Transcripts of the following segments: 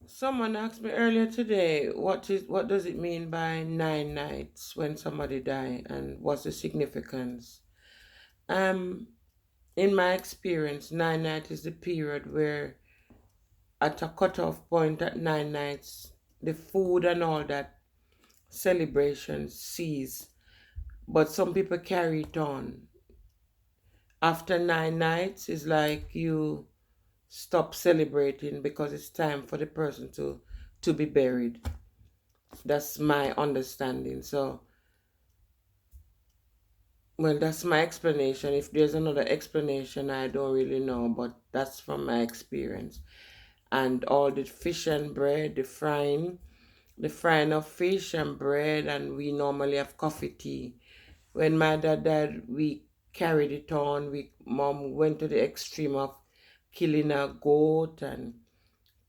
Someone asked me earlier today, what does it mean by 9 nights when somebody die, and what's the significance? Um, in my experience, 9 nights is the period where, at a cutoff point at 9 nights, the food and all that celebration cease. But some people carry it on. After 9 nights, it's like you stop celebrating because it's time for the person to be buried. That's my understanding. So, well, that's my explanation. If there's another explanation, I don't really know, but that's from my experience. And all the fish and bread, the frying of fish and bread, and we normally have coffee tea. When my dad died, we carried it on. Mom went to the extreme of killing a goat and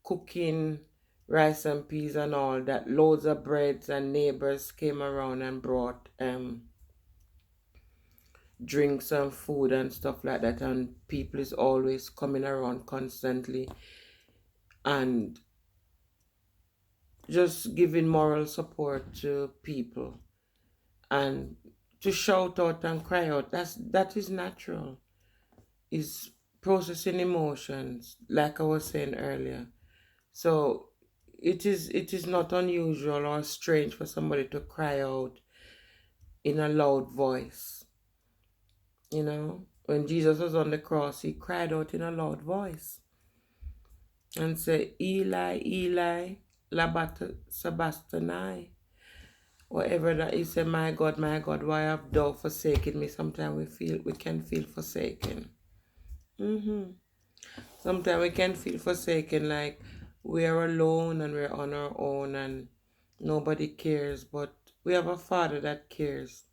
cooking rice and peas and all that. Loads of breads, and neighbors came around and brought drinks and food and stuff like that, and people is always coming around constantly and just giving moral support to people and to shout out and cry out. That is natural. Is processing emotions, like I was saying earlier. So it is not unusual or strange for somebody to cry out in a loud voice. When Jesus was on the cross, he cried out in a loud voice and said, Eli, Eli, Labat Sabachthani. Whatever that he said, my God, why have thou forsaken me? Sometimes we can feel forsaken. hmm Sometimes we can feel forsaken, like we are alone and we're on our own and nobody cares, but we have a Father that cares.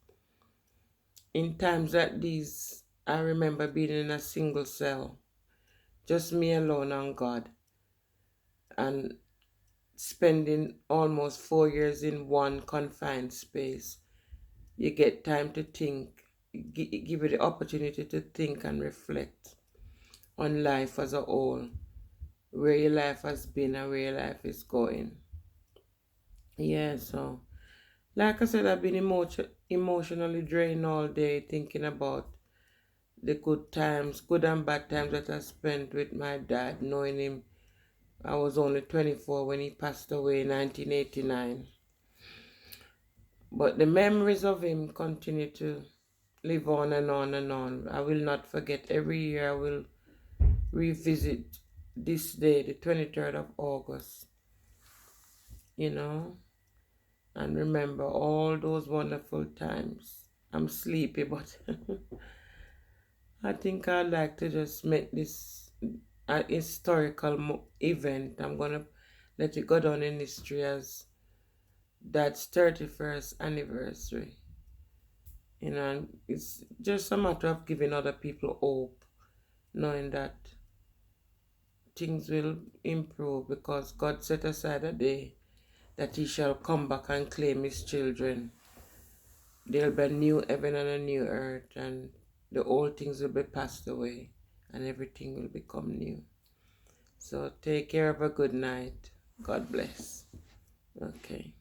In times like these, I remember being in a single cell, just me alone and God, and spending almost 4 years in one confined space. You get time to think, give you the opportunity to think and reflect on life as a whole, where your life has been and where your life is going. Yeah, so like I said, I've been emotionally drained all day thinking about the good times, good and bad times that I spent with my dad, knowing him. I was only 24 when he passed away in 1989. But the memories of him continue to live on and on and on. I will not forget. Every year I will revisit this day, the 23rd of August, you know, and remember all those wonderful times. I'm sleepy, but I think I'd like to just make this a historical event. I'm gonna let it go down in history as Dad's 31st anniversary. And it's just a matter of giving other people hope, knowing that things will improve because God set aside a day that He shall come back and claim His children. There'll be a new heaven and a new earth, and the old things will be passed away, and everything will become new. So take care, of a good night. God bless. Okay.